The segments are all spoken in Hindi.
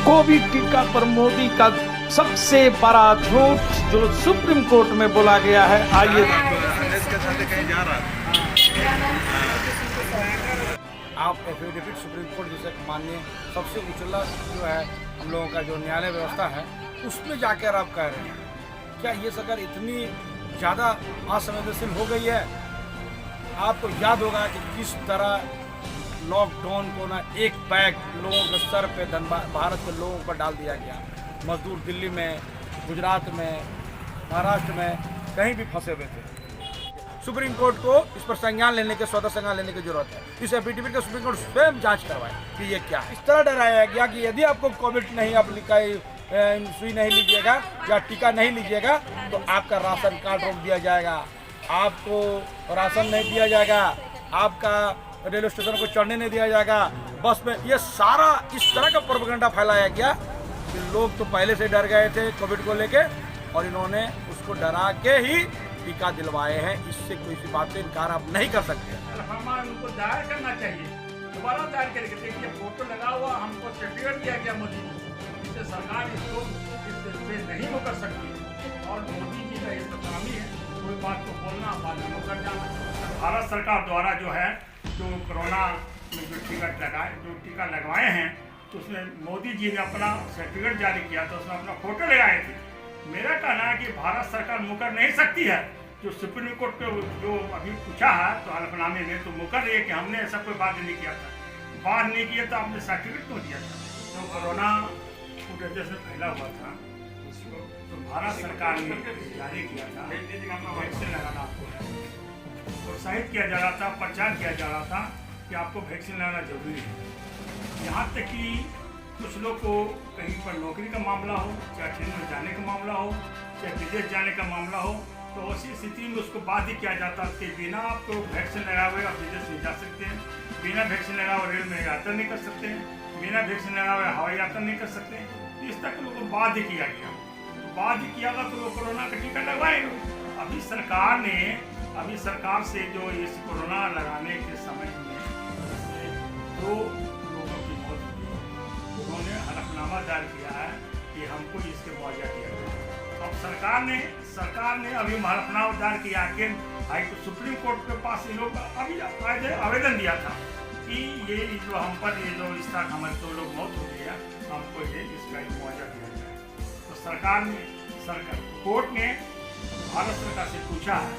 कोविड टीका पर मोदी का सबसे बड़ा झूठ जो सुप्रीम कोर्ट में बोला गया है। आइए आप एफिडेविट सुप्रीम कोर्ट जैसे माननीय सबसे उचला जो है हम लोगों का जो न्यायालय व्यवस्था है उसमें जाकर आप कह रहे हैं क्या ये सरकार इतनी ज़्यादा असंवेदनशील हो गई है। आपको याद होगा कि किस तरह लॉकडाउन को ना एक बैग लोगों के सर पे भारत के लोगों पर डाल दिया गया। मजदूर दिल्ली में, गुजरात में, महाराष्ट्र में कहीं भी फंसे हुए थे। सुप्रीम कोर्ट को इस पर संज्ञान लेने के स्वतः संज्ञान लेने की जरूरत है। इस एफिडेविट का सुप्रीम कोर्ट स्वयं जांच करवाए कि ये क्या है। इस तरह डराया गया कि यदि आपको कोविड नहीं सुई नहीं लीजिएगा या टीका नहीं लीजिएगा तो आपका राशन कार्ड रोक दिया जाएगा, आपको राशन नहीं दिया जाएगा, आपका रेलवे स्टेशन को चढ़ने नहीं दिया जाएगा, बस में। ये सारा इस तरह का प्रोपेगेंडा फैलाया गया कि लोग तो पहले से डर गए थे कोविड को लेके और इन्होंने उसको डरा के ही टीका दिलवाए हैं। इससे कोई सी बात से इनकार आप नहीं कर सकते। उनको दायर करना चाहिए, दोबारा दायर करके देखिए फोटो लगा हुआ, हमको सर्टिफिकेट दिया गया मोदी को, इससे सरकार इसको इससे नहीं वो कर सकती। और मोदी जी का ये तो काम ही है कोई बात को बोलना, बात में कर जाना। भारत सरकार द्वारा जो है जो कोरोना में जो टीका लगवाए हैं तो उसमें मोदी जी ने अपना सर्टिफिकेट जारी किया था, उसमें अपना फोटो लगाए थे। मेरा कहना है कि भारत सरकार मुकर नहीं सकती है। जो सुप्रीम कोर्ट पे जो अभी पूछा है तो हलफनामे में तो मुकर रही है कि हमने ऐसा कोई बात नहीं किया था। बात नहीं किया तो आपने सर्टिफिकेट क्यों दिया था? जो कोरोना वजह से फैला हुआ था उसको तो भारत सरकार ने जारी किया था, वैक्सीन लगाना आपको प्रोत्साहित किया जा रहा था, प्रचार किया जा रहा था कि आपको वैक्सीन लगाना जरूरी है। यहाँ तक कि कुछ लोग को कहीं पर नौकरी का मामला हो, चाहे ट्रेन में जाने का मामला हो, चाहे विदेश जाने का मामला हो, तो ऐसी स्थिति में उसको बाध्य किया जाता है कि बिना आपको वैक्सीन लगाए हुए आप विदेश नहीं जा सकते हैं, बिना वैक्सीन लगाए हुए रेल में यात्रा नहीं कर सकते हैं, बिना वैक्सीन लगाए हुए हवाई यात्रा नहीं कर सकते हैं। इस तक लोगों को बाध्य किया गया। बाध्य किया गया तो लोग कोरोना का टीका लगवाएंगे। अभी सरकार से जो इस कोरोना लगाने के समय में 2 लोगों की मौत हुई, उन्होंने हलफनामा दायर किया है कि हमको इसके मुआवजा दिया जाए। अब सरकार ने अभी हलफनामा दायर किया कि सुप्रीम कोर्ट के पास ये लोग अभी आवेदन दिया था कि ये जो हम पर ये जो इस तरह हमारे 2 लोग मौत हो गई है, हमको ये इसका मुआवजा दिया जाए। तो कोर्ट ने भारत सरकार से पूछा है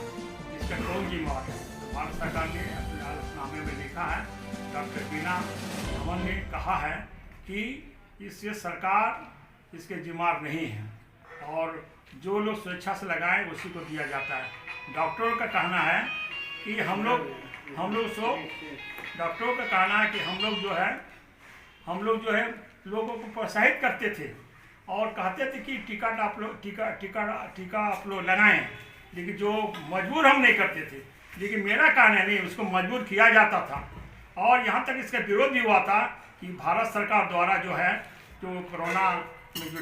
इसका कौन जिम्मेवार है। तो भारत सरकार ने अपने हलफनामे में लिखा है, डॉक्टर बीना धवन ने कहा है कि इससे सरकार इसके जिम्मेवार नहीं है और जो लोग स्वेच्छा से लगाएं उसी को दिया जाता है। डॉक्टरों का कहना है कि डॉक्टरों का कहना है कि हम लोग जो है लोगों को प्रोत्साहित करते थे और कहते थे कि टीका आप लोग लगाएं, लेकिन जो मजबूर हम नहीं करते थे। लेकिन मेरा कहना नहीं, उसको मजबूर किया जाता था और यहाँ तक इसका विरोध भी हुआ था कि भारत सरकार द्वारा जो है जो कोरोना में जो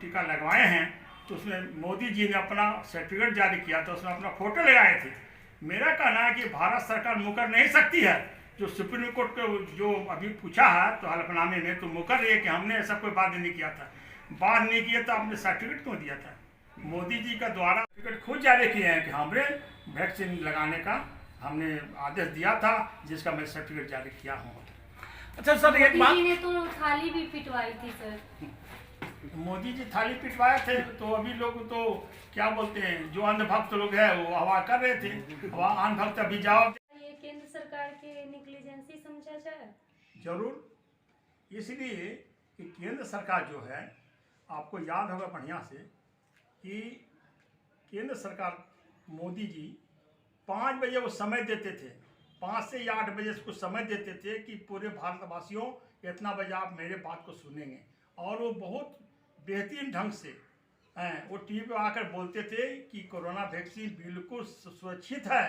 टीका लगवाए हैं तो उसमें मोदी जी ने अपना सर्टिफिकेट जारी किया था, उसमें अपना फोटो लगाए थे। मेरा कहना है कि भारत सरकार मुकर नहीं सकती है। जो सुप्रीम कोर्ट को जो अभी पूछा है तो हलफनामे में तो मुकर रही है कि हमने ऐसा कोई बात नहीं किया था। बात नहीं किया तो आपने सर्टिफिकेट क्यों दिया था? मोदी जी का द्वारा सर्टिफिकेट खुद जारी किए हैं कि हमने वैक्सीन लगाने का हमने आदेश दिया था, जिसका मैं सर्टिफिकेट जारी किया हूँ। अच्छा सर, एक बात, मोदी जी ने तो थाली भी पिटवाई थी सर। मोदी जी थाली पिटवाए थे तो अभी लोग तो क्या बोलते हैं, जो अंधभक्त लोग हैं वो हवा कर रहे थे, अंधभक्त अभी जाओ। ये केंद्र सरकार के नेग्लिजेंसी समझा जाए? जरूर, इसलिए कि केंद्र सरकार जो है, आपको याद होगा बढ़िया से कि केंद्र सरकार मोदी जी 5 बजे वो समय देते थे, 5 से या 8 बजे कुछ समय देते थे कि पूरे भारतवासियों इतना बजे आप मेरे बात को सुनेंगे। और वो बहुत बेहतरीन ढंग से वो टीवी पे आकर बोलते थे कि कोरोना वैक्सीन बिल्कुल सुरक्षित है,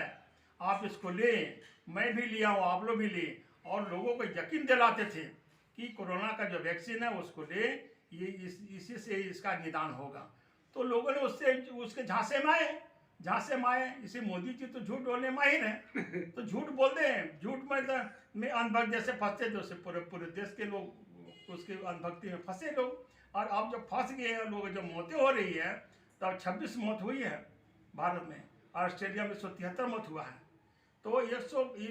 आप इसको लें, मैं भी लिया हूँ, आप लोग भी लें। और लोगों को यकीन दिलाते थे कि कोरोना का जो वैक्सीन है उसको लें, ये इसी से इसका निदान होगा। तो लोगों ने उसके झांसे में आए। इसे मोदी जी तो झूठ बोलने माहिर हैं, तो झूठ बोलते हैं। झूठ में अनभक्त जैसे फंसते थे, उससे पूरे देश के लोग उसके अंधभक्ति में फंसे लोग। और अब जब फंस गए हैं लोग, जब मौतें हो रही है, तब 26 मौत हुई है भारत में, ऑस्ट्रेलिया में 173 मौत हुआ है। तो ये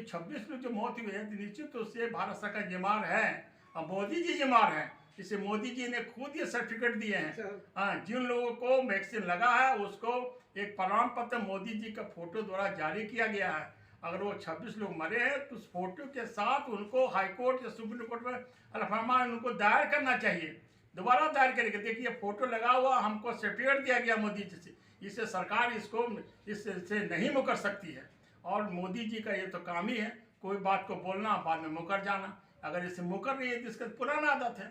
26 लोग जो मौत हुई है, निश्चित रूप से भारत सरकार जिम्मेदार है और मोदी जी जिम्मेदार हैं। इसे मोदी जी ने खुद ये सर्टिफिकेट दिए हैं। हाँ, जिन लोगों को वैक्सीन लगा है उसको एक प्रमाण पत्र मोदी जी का फोटो द्वारा जारी किया गया है। अगर वो 26 लोग मरे हैं तो उस फोटो के साथ उनको हाईकोर्ट या सुप्रीम कोर्ट में हलफनामा उनको दायर करना चाहिए, दोबारा दायर करेंगे। देखिए फोटो लगा हुआ, हमको सर्टिफिकेट दिया गया मोदी जी से, इससे सरकार इससे नहीं मुकर सकती है। और मोदी जी का ये तो काम ही है कोई बात को बोलना, बाद में मुकर जाना। अगर इससे मुकर रही है तो इसका पुराना आदत है,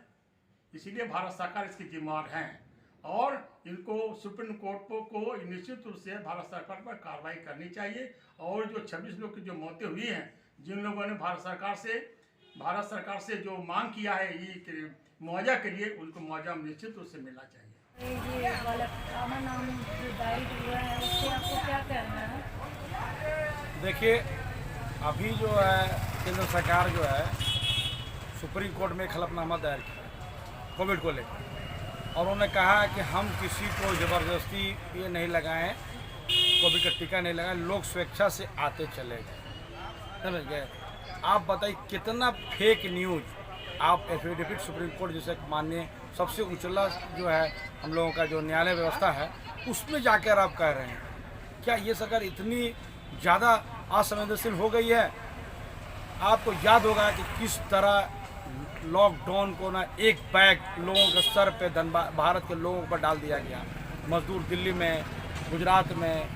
इसीलिए भारत सरकार इसकी जिम्मेदार है और इनको सुप्रीम कोर्ट को निश्चित रूप से भारत सरकार पर कार्रवाई करनी चाहिए। और जो 26 लोग की जो मौतें हुई हैं, जिन लोगों ने भारत सरकार से जो मांग किया है ये मुआवजा के लिए, उनको मुआवजा निश्चित रूप से मिलना चाहिए। ये वाला कामा नाम जो डाइट हुआ है उससे आपको क्या कहना है? देखिए अभी जो है केंद्र सरकार जो है सुप्रीम कोर्ट में एक हलफनामा दायर किया कोविड को लेकर, और उन्होंने कहा कि हम किसी को ज़बरदस्ती ये नहीं लगाएं, कोविड का टीका नहीं लगाएं, लोग स्वेच्छा से आते चले गए। समझ गए? आप बताइए कितना फेक न्यूज़ आप एफिडेविट सुप्रीम कोर्ट जैसे माननीय सबसे उचला जो है हम लोगों का जो न्यायालय व्यवस्था है उसमें जाकर आप कह रहे हैं। क्या ये सरकार इतनी ज़्यादा असंवेदनशील हो गई है? आपको याद होगा कि किस तरह लॉकडाउन को ना एक बैग लोगों के सर पे भारत के लोगों पर डाल दिया गया। मजदूर दिल्ली में, गुजरात में,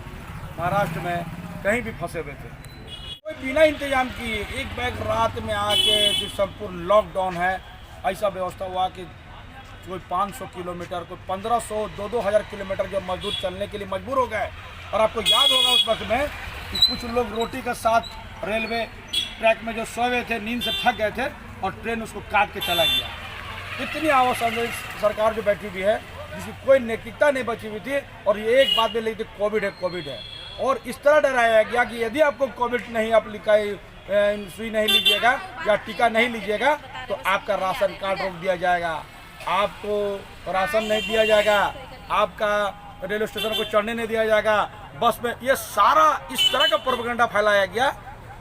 महाराष्ट्र में कहीं भी फंसे हुए थे, कोई बिना इंतजाम किए एक बैग रात में आके जो संपूर्ण लॉकडाउन है, ऐसा व्यवस्था हुआ कि कोई 500 किलोमीटर, कोई 1500, 2-2000 किलोमीटर जो मजदूर चलने के लिए मजबूर हो गए। और आपको याद होगा उस वक्त में कि कुछ लोग रोटी के साथ रेलवे ट्रैक में जो सोए हुए थे, नींद से थक गए थे और ट्रेन उसको काट के चला गया। इतनी आवश्यक सरकार जो बैठी हुई है जिसकी कोई नैतिकता नहीं बची हुई थी, और ये एक बात भी लिखी थी कोविड है। और इस तरह डराया गया कि यदि आपको कोविड नहीं आप सुई नहीं लीजिएगा या टीका नहीं लीजिएगा तो आपका राशन कार्ड रोक दिया जाएगा, आपको राशन नहीं दिया जाएगा, आपका रेलवे स्टेशन को चढ़ने नहीं दिया जाएगा, बस में। ये सारा इस तरह का प्रोपेगेंडा फैलाया गया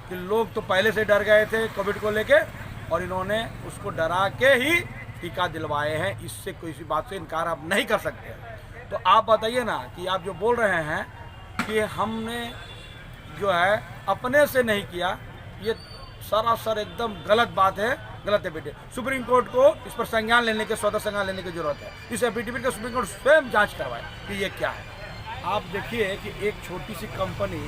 कि लोग तो पहले से डर गए थे कोविड को लेके, और इन्होंने उसको डरा के ही टीका दिलवाए हैं। इससे कोई सी बात से इनकार आप नहीं कर सकते। तो आप बताइए ना कि आप जो बोल रहे हैं कि हमने जो है अपने से नहीं किया, ये सरासर एकदम गलत बात है, गलत एफिडेविट। सुप्रीम कोर्ट को इस पर संज्ञान लेने के स्वतः संज्ञान लेने की जरूरत है। इस एफिडेविट का सुप्रीम कोर्ट स्वयं जांच करवाए कि ये क्या है। आप देखिए कि एक छोटी सी कंपनी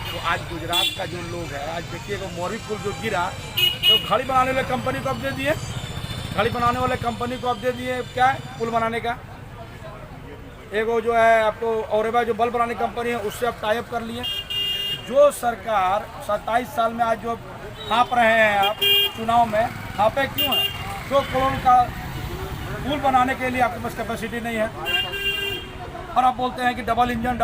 तो आज गुजरात का जो लोग है, आज देखिए वो मोरी पुल जो गिरा तो घड़ी बनाने वाले कंपनी को अब दे दिए, घड़ी बनाने वाले कंपनी को अब दे दिए क्या है पुल बनाने का। एक वो जो है आपको औरबा जो बल्ब बनाने कंपनी है उससे अब टाई अप कर लिए। जो सरकार 27 साल में आज जो हाँप रहे हैं आप चुनाव में, हाँपे क्यों हैं? 2 करोड़ का पुल बनाने के लिए आपके पास कैपेसिटी नहीं है, और आप बोलते हैं कि डबल इंजन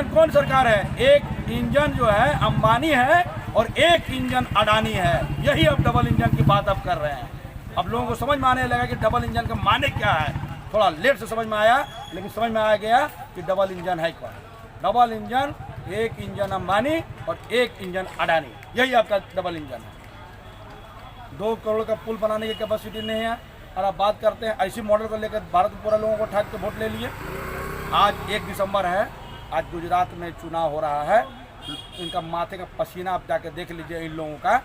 कौन सरकार है? एक इंजन जो है अंबानी है और एक इंजन अडानी है। यही अब डबल इंजन की बात अब कर रहे हैं। अब लोगों को समझ में आने लगा कि डबल इंजन का माने क्या है। थोड़ा लेट से समझ में आया, लेकिन समझ में आ गया कि डबल इंजन है कौन। डबल इंजन, एक इंजन अंबानी और एक इंजन अडानी, यही आपका डबल इंजन है। 2 करोड़ का पुल बनाने की कैपेसिटी नहीं है, और आप बात करते हैं ऐसी मॉडल को लेकर भारत में पूरा लोगों को ठाक के वोट ले लिए। आज 1 दिसंबर है, आज गुजरात में चुनाव हो रहा है। इनका माथे का पसीना आप जाके देख लीजिए इन लोगों का।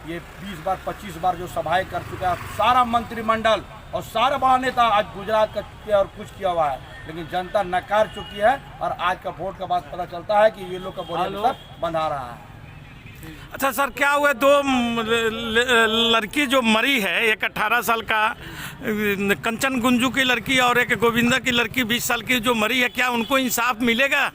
ये 20 बार 25 बार जो सभाएं कर चुका है, सारा मंत्रिमंडल और सारा बड़ा नेता आज गुजरात का किया और कुछ किया हुआ है, लेकिन जनता नकार चुकी है। और आज का वोट का बाद पता चलता है कि ये लोग का बोरिया बंधा रहा है। अच्छा सर, क्या हुआ 2 लड़की जो मरी है, एक 18 साल का कंचन गुंजू की लड़की और एक गोविंदा की लड़की 20 साल की जो मरी है, क्या उनको इंसाफ मिलेगा?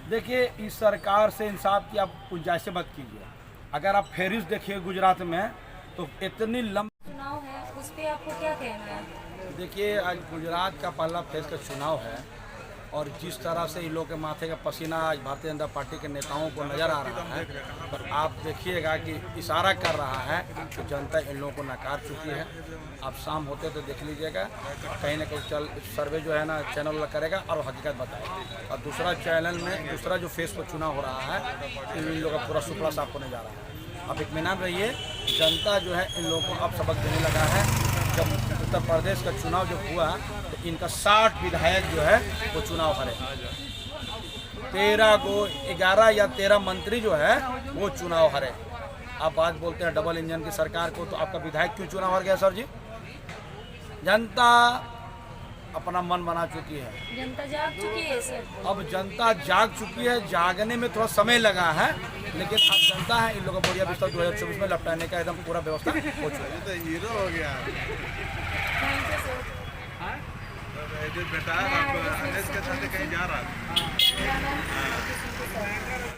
देखिए इस सरकार से इंसाफ की आप गुंजाइश मत कीजिए। अगर आप फेरिस्त देखिए गुजरात में तो इतनी लंबी चुनाव है उस पर आपको क्या कहना है? देखिए आज गुजरात का पहला फेज का चुनाव है, और जिस तरह से इन लोगों के माथे का पसीना आज भारतीय जनता पार्टी के नेताओं को नज़र आ रहा है, पर आप देखिएगा कि इशारा कर रहा है कि जनता इन लोगों को नकार चुकी है। आप शाम होते तो देख लीजिएगा, कहीं ना कहीं सर्वे जो है ना चैनल वाला करेगा और हकीकत बताएगा। और दूसरा चैनल में दूसरा जो फेस पर चुनाव हो रहा है, इन लोगों का पूरा सुपड़ा साफ होने जा रहा है। अब इत्मीनान रहिए, जनता जो है इन लोगों को अब सबक देने लगा है। जब उत्तर प्रदेश का चुनाव जब हुआ तो इनका 60 विधायक जो है वो चुनाव हारे, 11 या 13 मंत्री जो है वो चुनाव हारे। आप बात बोलते हैं डबल इंजन की सरकार को, तो आपका विधायक क्यों चुनाव हार गया सर जी? जनता अपना मन बना चुकी है। जनता जाग चुकी है सर। अब जनता जाग चुकी है, जागने में थोड़ा समय लगा है, लेकिन अब जनता है इन लोगों को बढ़िया बिस्तर 2024 में लपटाने का एकदम पूरा व्यवस्था हो चुका है। तो हीरो हो गया। Thank you sir. बेटा आप के साथ कहीं जा रहा था। मेरा नाम किसी के साथ।